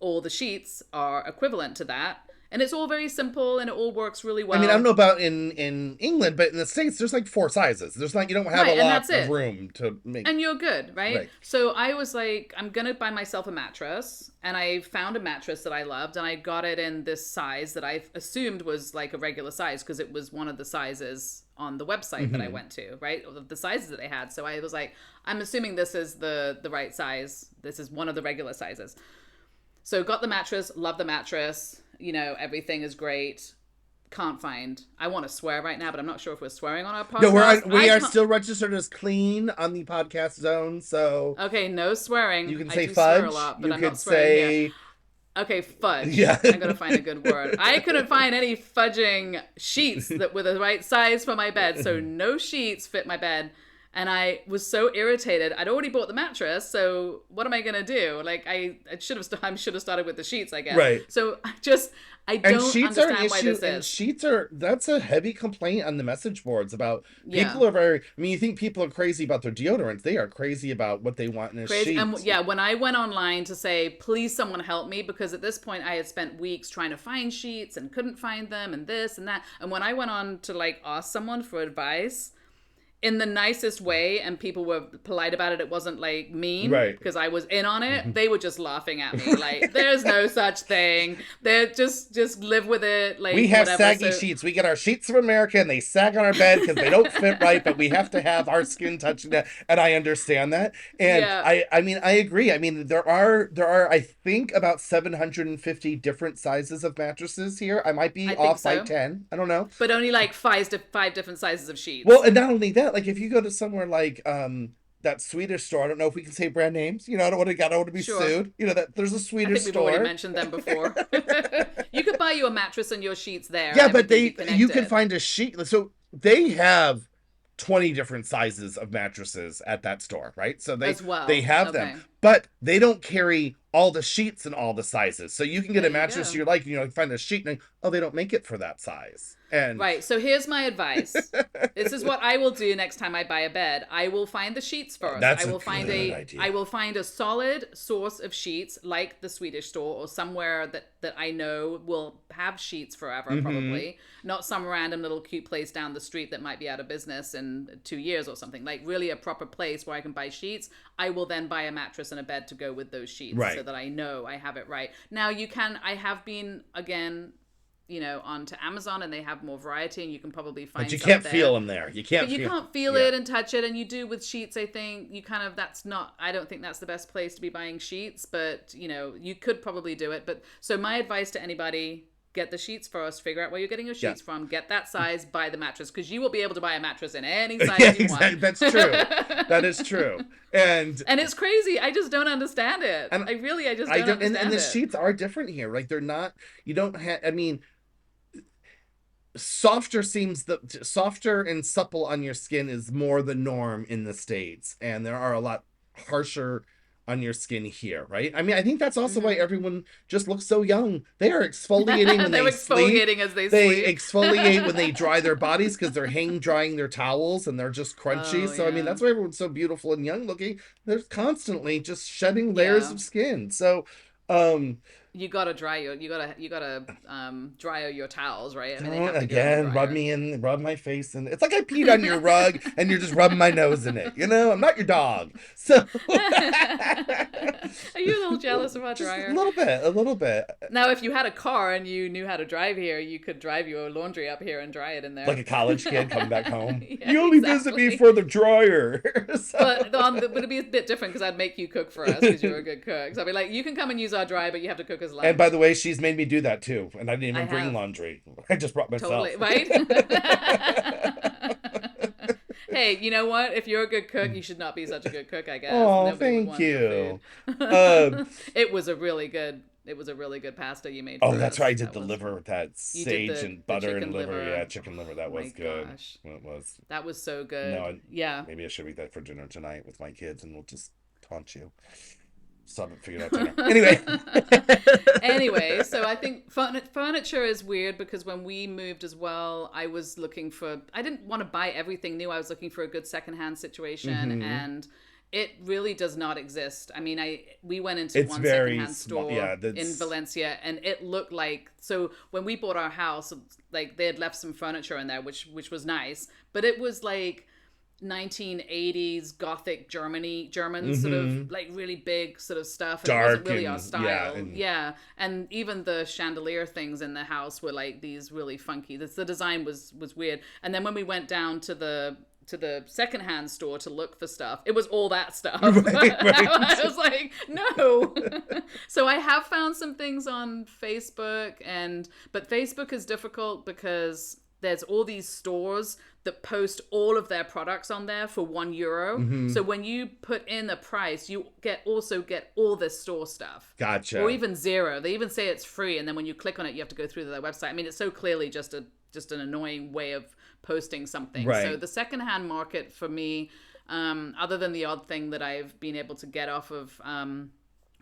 all the sheets are equivalent to that. And it's all very simple and it all works really I mean, I don't well. know about in England, but in the States, there's like 4 sizes. There's not, you don't have a Right, and lot that's of it. room to make. And you're good, right? Right. So I was like, I'm gonna buy myself a mattress, and I found a mattress that I loved, and I got it in this size that I assumed was like a regular size because it was one of the sizes on the website that I went to, right? The sizes that they had. So I was like, I'm assuming this is the right size. This is one of the regular sizes. So got the mattress, love the mattress. Everything is great. Can't find. I want to swear right now, but I'm not sure if we're swearing on our No, podcast. we are still registered as clean on the podcast zone, so Okay, no swearing. you can I say do swear a fudge. lot, but You I'm could not swearing here. say Okay, fudge. yeah. I gotta find a good word. I couldn't find any fudging sheets that were the right size for my bed, so no sheets fit my bed. And I was so irritated. I'd already bought the mattress, so what am I gonna do? Like I should have started with the sheets, I guess. Right. So I And don't sheets are an understand why issue, this and is. that's a heavy complaint on the message boards about Yeah. people are very, I mean, you think people are crazy about their deodorants. They are crazy about what they want in a Crazy. sheet. And yeah, when I went online to say, please someone help me, because at this point I had spent weeks trying to find sheets and couldn't find them and this and that. And when I went on to like ask someone for advice, in the nicest way, and people were polite about it, it wasn't like mean, Right. because I was in on it, they were just laughing at me like, there's no such thing, they're just live with it, like We have whatever. saggy So sheets. We get our sheets from America and they sag on our bed because they don't fit right, but we have to have our skin touching that. And I understand that. And yeah, I mean, I agree. I mean, there are I think about 750 different sizes of mattresses here. I might be I think off by so, 10. I don't know. but only like five different sizes of Well, sheets. and not only that, like if you go to somewhere like that Swedish store, I don't know if we can say brand names. I don't want to be Sure. sued. That there's a I Swedish think we've already store. mentioned them before. You could buy you a mattress and your sheets there, Yeah, and but everything you be can connected find a sheet. So they have 20 different sizes of mattresses at that store, right? So as they well. have Okay, them, but they don't carry all the sheets and all the sizes. So you can get there a you mattress go. you like, find a sheet and oh, they don't make it for that size. And Right. So here's my advice. This is what I will do next time I buy a bed. I will find the sheets first. that's I a will find good idea. I will find a solid source of sheets like the Swedish store or somewhere that I know will have sheets forever, probably. Not some random little cute place down the street that might be out of business in 2 years or something. Like really a proper place where I can buy sheets. I will then buy a mattress and a bed to go with those sheets, Right. so that I know I have it right. Now I have been again onto Amazon, and they have more variety, and you can probably But find you stuff can't there. feel them there. You can't But you feel. can't feel Yeah. it and touch it, and you do with sheets. I think you kind of that's not. I don't think that's the best place to be buying sheets, but you could probably do it. But so my advice to anybody: get the sheets first. Figure out where you're getting your Yeah. sheets from. Get that size. Buy the mattress, because you will be able to buy a mattress in any size Yeah, you exactly. want. That's true. That is true. And And it's crazy. I just don't understand it. and I just I don't don't, and understand the it. sheets are different here. Like they're not. You don't have. I mean, softer and supple on your skin is more the norm in the States, and there are a lot harsher on your skin here, right? I mean, I think that's also why Mm-hmm. everyone just looks so young. They are exfoliating when They're they sleep. exfoliating as they They sleep. exfoliate when they dry their bodies because they're hang drying their towels and they're just crunchy. Oh So I mean, yeah, that's why everyone's so beautiful and young looking. They're constantly just shedding layers yeah. of skin. So um You gotta dry your towels, right? I mean, they don't have to go in the again dryer. rub my face in. It's like I peed on your rug and you're just rubbing my nose in it. I'm not your dog. So Are you a little jealous of our just dryer? a little bit. Now, if you had a car and you knew how to drive here, you could drive your laundry up here and dry it in there. Like a college kid coming back home. Yeah, You only visit me exactly. for the dryer. So- But it'd be a bit different because I'd make you cook for us because you're a good cook. So I'd be like, you can come and use our dryer, but you have to cook us lunch. And by the way, she's made me do that too. And I didn't I even bring have. laundry. I just brought myself. Totally, right? Hey, you know what? If you're a good cook, you should not be such a good cook, I guess. Oh, Nobody would thank want your you. food. Um, It was a really good pasta you made oh, for that's us. right. I did That the was- liver with that You did sage the and butter and chicken liver. liver. Yeah, chicken liver. That Oh was my good. gosh. It was. That was so good. No, Yeah. maybe I should eat that for dinner tonight with my kids and we'll just taunt you. Still haven't figured out dinner. Anyway. Anyway, so I think furniture is weird because when we moved as well, I didn't want to buy everything new. I was looking for a good secondhand situation, and it really does not exist. I mean, we went into It's one very secondhand small. store Yeah, in Valencia, and it looked like, so when we bought our house, like they had left some furniture in there, which was nice, but it was like 1980s Gothic German sort of like really big sort of stuff, and Dark it wasn't really our and- style. yeah, And even the chandelier things in the house were like these really funky. The design was weird. And then when we went down to the secondhand store to look for stuff, it was all that stuff. Right. I was like, no. So I have found some things on Facebook, but Facebook is difficult because there's all these stores that post all of their products on there for €1. So when you put in a price, you also get all this store stuff. Gotcha. Or even zero. They even say it's free, and then when you click on it, you have to go through their website. I mean, it's so clearly just an annoying way of posting something. Right. So the secondhand market for me, other than the odd thing that I've been able to get off of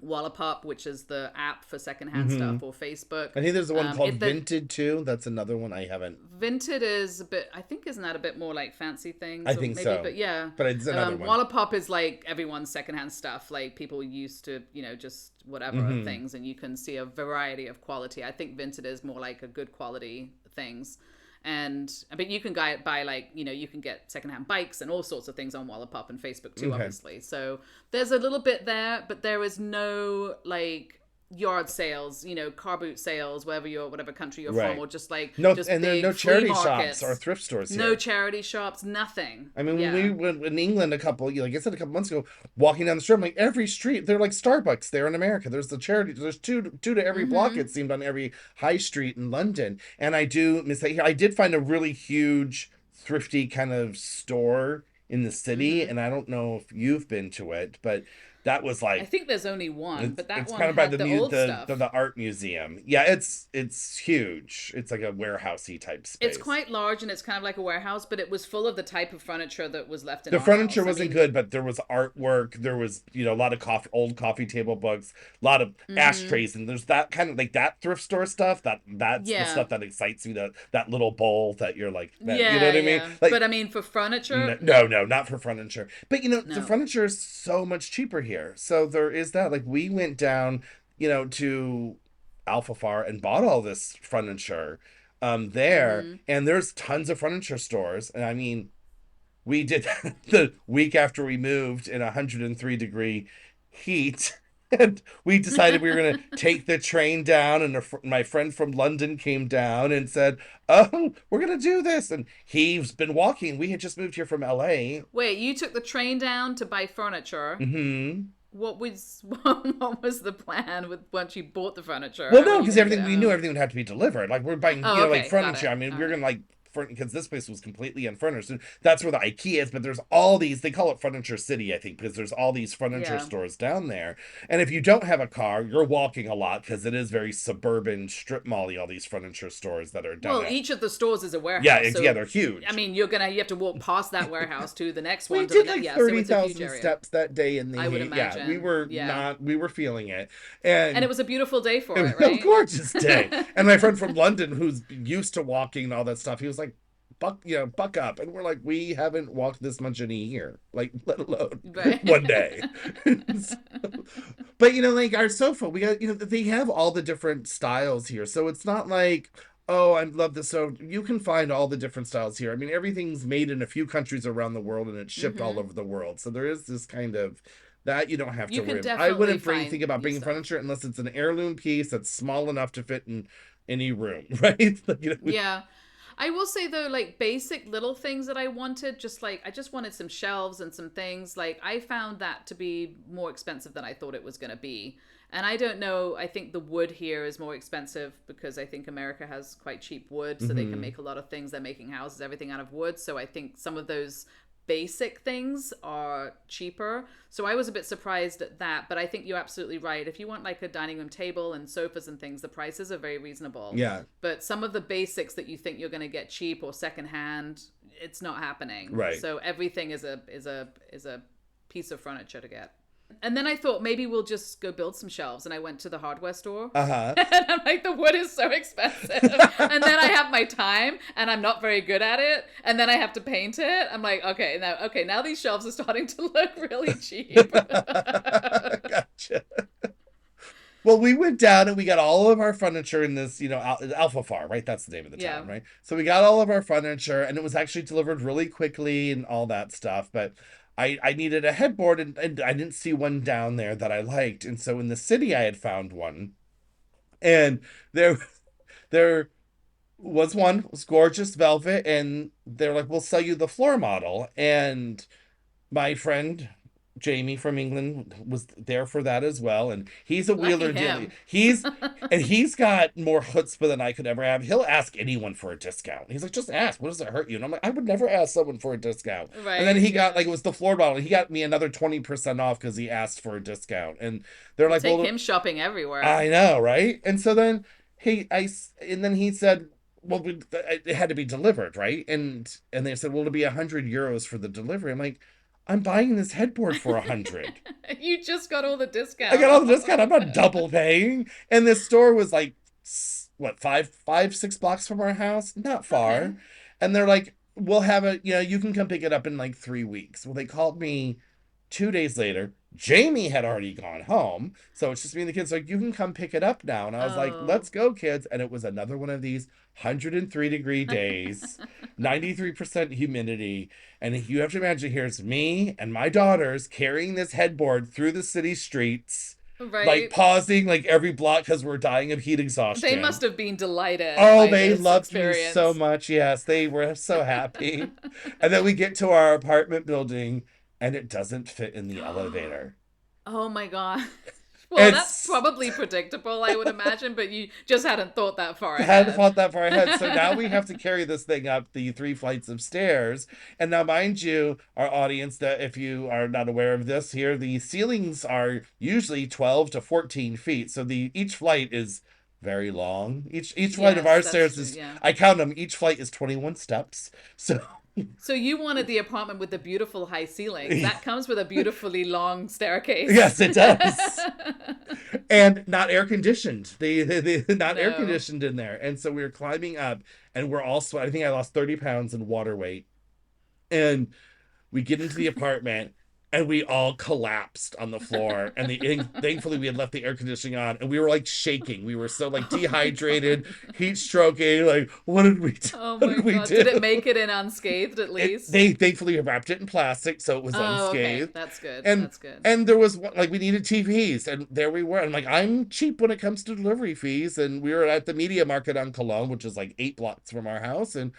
Wallapop, which is the app for secondhand stuff, or Facebook. I think there's the one called the- Vinted too. That's another one I haven't. Vinted is a bit, I think, isn't that a bit more like fancy things? I Or think maybe, so. But yeah. But it's another one. Wallapop is like everyone's secondhand stuff. Like people used to, just whatever things, and you can see a variety of quality. I think Vinted is more like a good quality things. But you can buy like, you can get secondhand bikes and all sorts of things on Wallapop and Facebook too, obviously. So there's a little bit there, but there is no like yard sales, car boot sales, whatever country you're Right. from, or just like No, just and there are big no flea charity markets. shops or thrift stores here. No charity shops, nothing. I mean, Yeah. when we went in England a couple months ago, walking down the street, I'm like, every street, they're like Starbucks there in America. There's the charity, there's two to every block, it seemed, on every high street in London. And I do miss that here. I did find a really huge, thrifty kind of store in the city, and I don't know if you've been to it, but that was like, I think there's only one, but that it's one kind of by had the the old stuff. the art museum. Yeah, it's huge. It's like a warehousey type space. It's quite large, and it's kind of like a warehouse, but it was full of the type of furniture that was left in The our furniture house. I wasn't mean, good, but there was artwork. There was, a lot of old coffee table books, a lot of ashtrays, and there's that kind of like that thrift store stuff. That's the Yeah. stuff that excites me. That little bowl that you're like, that, yeah, you know what I mean? yeah. Like, But I mean, for furniture, no, not for furniture. But the No. furniture is so much cheaper here. So there is that. Like we went down, to Alfafar and bought all this furniture there, and there's tons of furniture stores. And I mean, we did the week after we moved in 103-degree heat. And we decided we were going to take the train down, and my friend from London came down and said, "Oh, we're going to do this." And he's been walking. We had just moved here from LA. Wait, you took the train down to buy furniture. Hmm. What was the plan with once you bought the furniture? Well, How were no, you because gonna get everything it we knew home? everything would have to be delivered. Like we're buying, Oh, like okay, got furniture. it. I mean, All we're right. gonna like because this place was completely unfurnished, and that's where the IKEA is. But there's all these. They call it Furniture City, I think, because there's all these furniture Yeah. stores down there. And if you don't have a car, you're walking a lot because it is very suburban, strip mall-y, all these furniture stores that are down Well, at. each of the stores is a Yeah, warehouse, yeah, so they're I huge. mean, you have to walk past that warehouse to the next We one to the did next. like Yeah, so it's a huge 30,000 area. steps that day in the I would heat. Yeah, imagine. Yeah, we were feeling it. and it And was a beautiful day it for was it, a right? gorgeous day. And my friend from London, who's used to walking and all that stuff, he was like, buck up. And we're like, we haven't walked this much in a year, like, let alone Right. one day. So- but, like our sofa, we got, they have all the different styles here. So it's not like, oh, I love this. So you can find all the different styles here. I mean, everything's made in a few countries around the world and it's shipped all Hmm. over the world. So there is this kind of that you don't have to You can worry about. I definitely wouldn't bring find think about new bringing stuff. furniture unless it's an heirloom piece that's small enough to fit in any room, right? Like, Yeah. I will say though, like basic little things that I wanted, just like I just wanted some shelves and some things. Like I found that to be more expensive than I thought it was going to be. And I don't know, I think the wood here is more expensive because I think America has quite cheap wood, so they can hmm make a lot of things. They're making houses, everything out of wood. So I think some of those basic things are cheaper. So I was a bit surprised at that, but I think you're absolutely right. If you want like a dining room table and sofas and things, the prices are very reasonable. Yeah, But some of the basics that you think you're going to get cheap or secondhand, it's not happening. right. So everything is a piece of furniture to get. And then I thought maybe we'll just go build some shelves. And I went to the hardware store. Uh-huh. And I'm like, the wood is so expensive. And then I have my time and I'm not very good at it. And then I have to paint it. I'm like, now these shelves are starting to look really cheap. Gotcha. Well, we went down and we got all of our furniture in this, Alpha Farm, right? That's the name of the Yeah. town, right? So we got all of our furniture and it was actually delivered really quickly and all that stuff. But I needed a headboard and I didn't see one down there that I liked. And so in the city, I had found one. And there was one, it was gorgeous velvet. And they're like, we'll sell you the floor model. And my friend Jamie from England was there for that as well, and he's a Lucky wheeler dealer. him. He's got more chutzpah than I could ever have. He'll ask anyone for a discount. He's like, just ask. What does it hurt you? And I'm like, I would never ask someone for a discount. And then Right. he got Yeah. like it was the floor model. He got me another 20% off because he asked for a discount. And they're like, Take well, him shopping everywhere. I know, right? And so then and then he said, well, it had to be delivered, right? And they said, well, it'll be 100 euros for the delivery. I'm like, I'm buying this headboard for 100. You just got all the I discount got all the off. discount. I'm not double paying. And this store was like, what, 6 blocks from our house? Not Okay. far. And they're like, we'll have it, you can come pick it up in like 3 weeks. Well, they called me 2 days later. Jamie had already gone home. So it's just me and the kids like, you can come pick it up now. And I was like, Oh. let's go, kids. And it was another one of these 103-degree days, 93% humidity. And you have to imagine here's me and my daughters carrying this headboard through the city streets, like Right. pausing like every block because we're dying of heat They must exhaustion. have been delighted Oh, by they this loved me so experience. much. Yes, they were so happy. And then we get to our apartment building and it doesn't fit in the elevator. Oh my god. Well, that's It's probably predictable, I would imagine, but you just hadn't thought that far I hadn't ahead. thought that far ahead. So now we have to carry this thing up the 3 flights of stairs. And now, mind you, our audience, that if you are not aware of this here, the ceilings are usually 12 to 14 feet. So the each flight is very long. Each flight of Yes, our that's stairs true. is, Yeah. I count them, each flight is 21 steps. So So you wanted the apartment with the beautiful high ceilings. That comes with a beautifully long staircase. yes, it does. And not air conditioned. They not air No. conditioned in there. And so we were climbing up and we're all sweat. I think I lost 30 pounds in water weight. And we get into the apartment and we all collapsed on the floor. And thankfully we had left the air conditioning on, and we were like shaking. We were so like Oh my dehydrated, god. heat stroking. Like, what did we do? Oh What my did we god. Did it do? make it in unscathed at least? They thankfully wrapped it in plastic, so it was Oh, okay. unscathed. That's good. And That's good. there was like we needed TVs, and there we were. And like, I'm cheap when it comes to delivery fees, and we were at the Media Market on Cologne, which is like 8 blocks from our house, and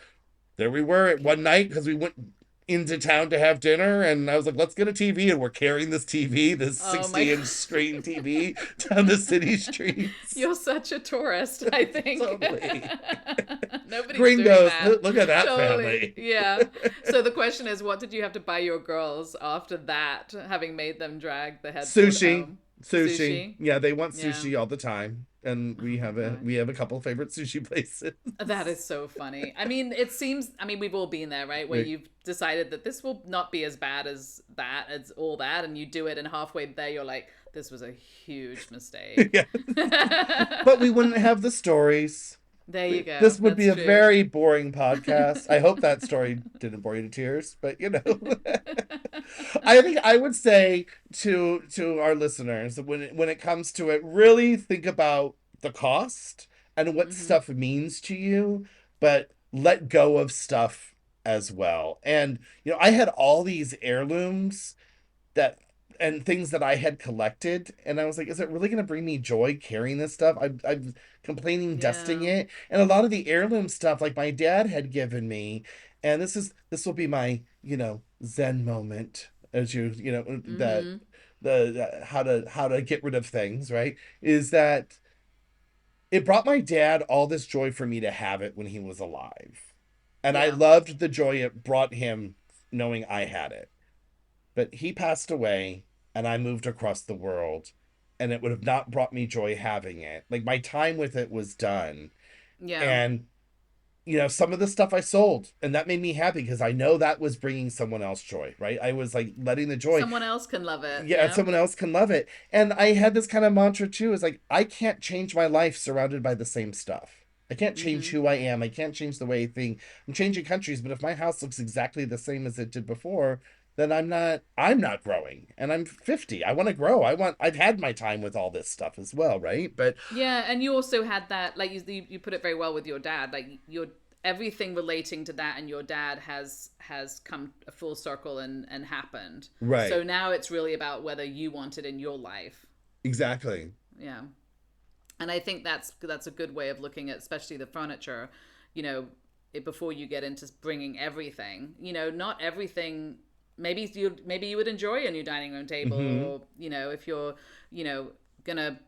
there we were at one night because we went into town to have dinner, and I was like, let's get a TV, and we're carrying this TV, this Oh my 60-inch god. screen TV down the city streets. You're such a tourist, I think. Totally. Nobody's doing Gringos, that. look at that Totally. family. Yeah. So the question is, what did you have to buy your girls after that, having made them drag the headboard Sushi. home? Sushi. Sushi? Yeah, they want Yeah. sushi all the time. And Oh my we gosh. have a couple favorite sushi places. That is so funny. I mean, it seems, I mean, we've all been there, right? Where Like, you've decided that this will not be as bad as that, as all that, and you do it, and halfway there, you're like, this was a huge mistake. yeah. But we wouldn't have the stories. There you go. This would That's be a true. very boring podcast. I hope that story didn't bore you to tears, but I think I would say to our listeners that when it comes to it, really think about the cost and what Hmm. stuff means to you, but let go of stuff as well. And I had all these heirlooms that and things that I had collected, and I was like, is it really going to bring me joy carrying this stuff? I'm complaining dusting Yeah. it, and a lot of the heirloom stuff, like my dad had given me, and this will be my Zen moment, as that Hmm. how to get rid of things, right? Is that it brought my dad all this joy for me to have it when he was alive, and I Yeah. loved the joy it brought him knowing I had it. But he passed away, and I moved across the world, and it would have not brought me joy having it. Like, my time with it was done. Yeah. And some of the stuff I sold, and that made me happy because I know that was bringing someone else joy, right? I was like letting the joy, Someone else can love it. yeah, Yeah. someone else can love it. And I had this kind of mantra too, is like, I can't change my life surrounded by the same stuff. I can't change Hmm. who I am. I can't change the way I think. I'm changing countries, but if my house looks exactly the same as it did before, then I'm not growing. And I'm 50. I want to grow. I've had my time with all this stuff as well, right? But Yeah, and you also had that, like you put it very well with your dad, like your everything relating to that and your dad has come a full circle and happened. right. So now it's really about whether you want it in your life. Exactly. Yeah. And I think that's a good way of looking at especially the furniture, you know, before you get into bringing everything. Not everything. Maybe you would enjoy a new dining room table, Hmm. or if you're gonna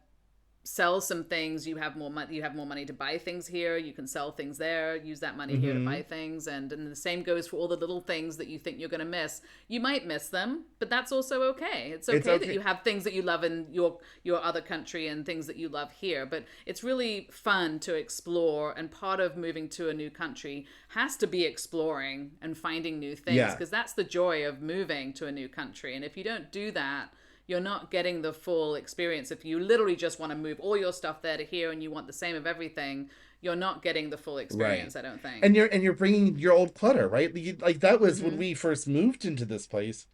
sell some things, you have more money to buy things here, you can sell things there, use that money here to Hmm. buy things, and the same goes for all the little things that you think you're going to miss. You might miss them, but that's also okay. It's It's okay that okay. you have things that you love in your other country and things that you love here, but it's really fun to explore, and part of moving to a new country has to be exploring and finding new things, Yeah. because that's the joy of moving to a new country. And if you don't do that, you're not getting the full experience. If you literally just want to move all your stuff there to here and you want the same of everything, you're not getting the full Right. experience, I don't think. And you're bringing your old clutter, right? Like that was when Hmm. we first moved into this place,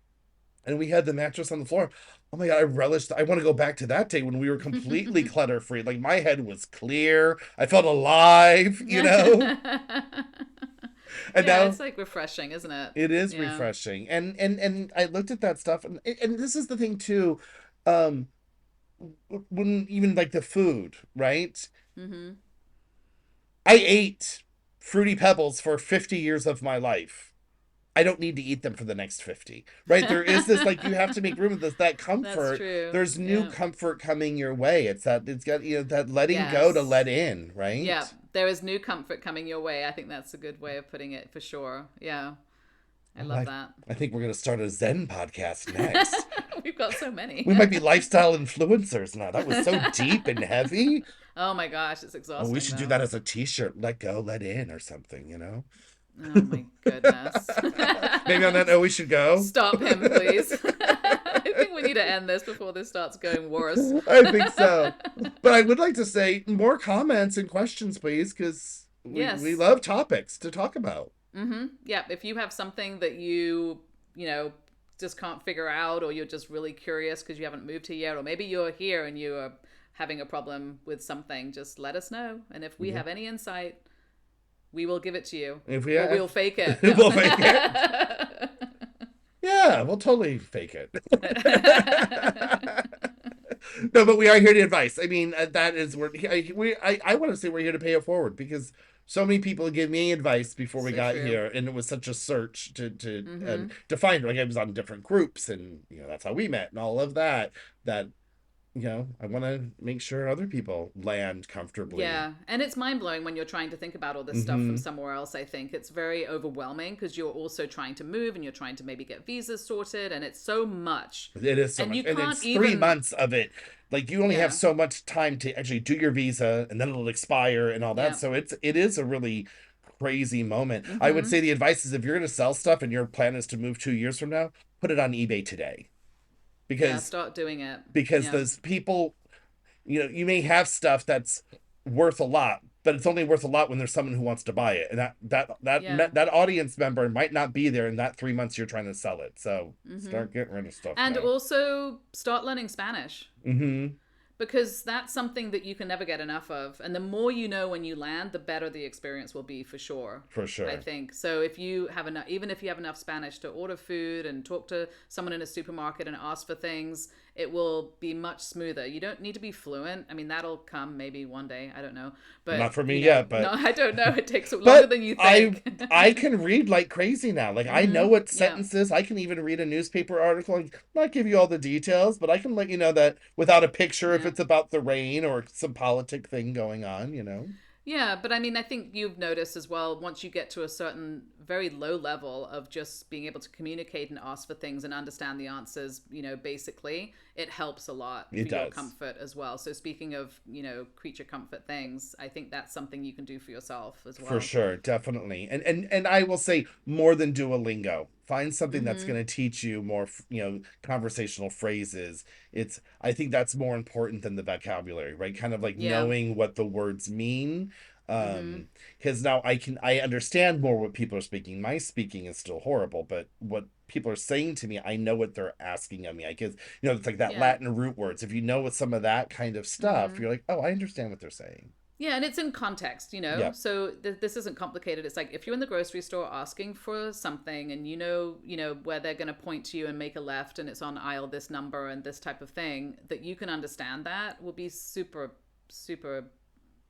and we had the mattress on the floor. Oh my God, I relished. I want to go back to that day when we were completely clutter free. Like, my head was clear. I felt alive, And Yeah, now it's like refreshing, isn't it? it is Yeah. refreshing. And I looked at that stuff, and this is the thing too. Um, when even like the food, right? Hmm. I ate Fruity Pebbles for 50 years of my life. I don't need to eat them for the next 50, right? There is this, like, you have to make room for this, that That's comfort. true. There's new Yeah. comfort coming your way. It's got, that letting go to Yes. let in, Yeah. right? There is new comfort coming your way. I think that's a good way of putting it for sure. Yeah. I Oh, love that. I think we're going to start a Zen podcast next. We've got so many. We might be lifestyle influencers now. That was so deep and heavy. Oh my gosh, it's Oh, we exhausting should do though. that as a t-shirt. Let go, let in, or something. Oh my goodness. Maybe on that note, we should go. Stop him, please. I think we need to end this before this starts going worse. I think so. But I would like to say more comments and questions, please, because we Yes. love topics to talk about. Yeah. If you have something that you just can't figure out, or you're just really curious because you haven't moved here yet, or maybe you're here and you are having a problem with something, just let us know. And if we have any insight, we will give it to you. If or we'll fake it. We'll fake it. Yeah, we'll totally fake it. No, but we are here to advise. I mean, that is where I want to say we're here to pay it forward, because so many people give me advice before we got here, and it was such a search to find. Like, I was on different groups, and that's how we met, and all of that. I want to make sure other people land comfortably. Yeah, and it's mind-blowing when you're trying to think about all this stuff from somewhere else. I think it's very overwhelming because you're also trying to move, and you're trying to maybe get visas sorted, and it's so much. It is so much. And it's 3 months of it. Like, you only have so much time to actually do your visa, and then it'll expire and all that. Yeah. So it is a really crazy moment. I would say the advice is, if you're going to sell stuff and your plan is to move 2 years from now, put it on eBay today. Because start doing it. Because those people, you may have stuff that's worth a lot, but it's only worth a lot when there's someone who wants to buy it, and that audience member might not be there in that 3 months you're trying to sell it. So start getting rid of stuff. And also start learning Spanish. Because that's something that you can never get enough of. And the more you know when you land, the better the experience will be, for sure. For sure. I think. So if you have enough, even if you have enough Spanish to order food and talk to someone in a supermarket and ask for things, it will be much smoother. You don't need to be fluent. I mean, that'll come maybe one day. I don't know. But not for me yet. But no, I don't know. It takes longer than you think. I can read like crazy now. Like, I know what sentences. I can even read a newspaper article and not give you all the details, but I can let you know that without a picture if it's about the rain or some politic thing going on, Yeah, but I mean, I think you've noticed as well, once you get to a certain very low level of just being able to communicate and ask for things and understand the answers, basically, it helps a lot for your comfort as well. So speaking of, creature comfort things, I think that's something you can do for yourself as well. For sure, definitely. And I will say, more than Duolingo. Find something that's going to teach you more, conversational phrases. I think that's more important than the vocabulary, right? Kind of like knowing what the words mean. Because now I understand more what people are speaking. My speaking is still horrible, but what people are saying to me, I know what they're asking of me. Because, it's like that Latin root words. If you know what some of that kind of stuff, you're like, oh, I understand what they're saying. Yeah, and it's in context, So this isn't complicated. It's like, if you're in the grocery store asking for something, and where they're going to point to you and make a left, and it's on aisle this number and this type of thing, that you can understand that will be super, super,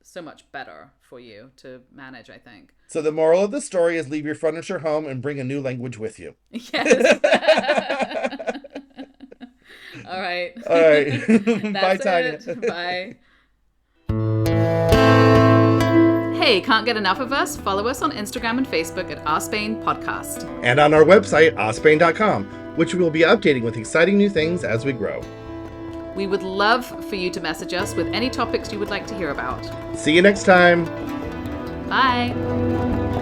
so much better for you to manage, I think. So the moral of the story is, leave your furniture home and bring a new language with you. Yes. All right. Bye, Tanya. Bye. Hey, can't get enough of us? Follow us on Instagram and Facebook at Arspain Podcast. And on our website, arspain.com, which we will be updating with exciting new things as we grow. We would love for you to message us with any topics you would like to hear about. See you next time. Bye.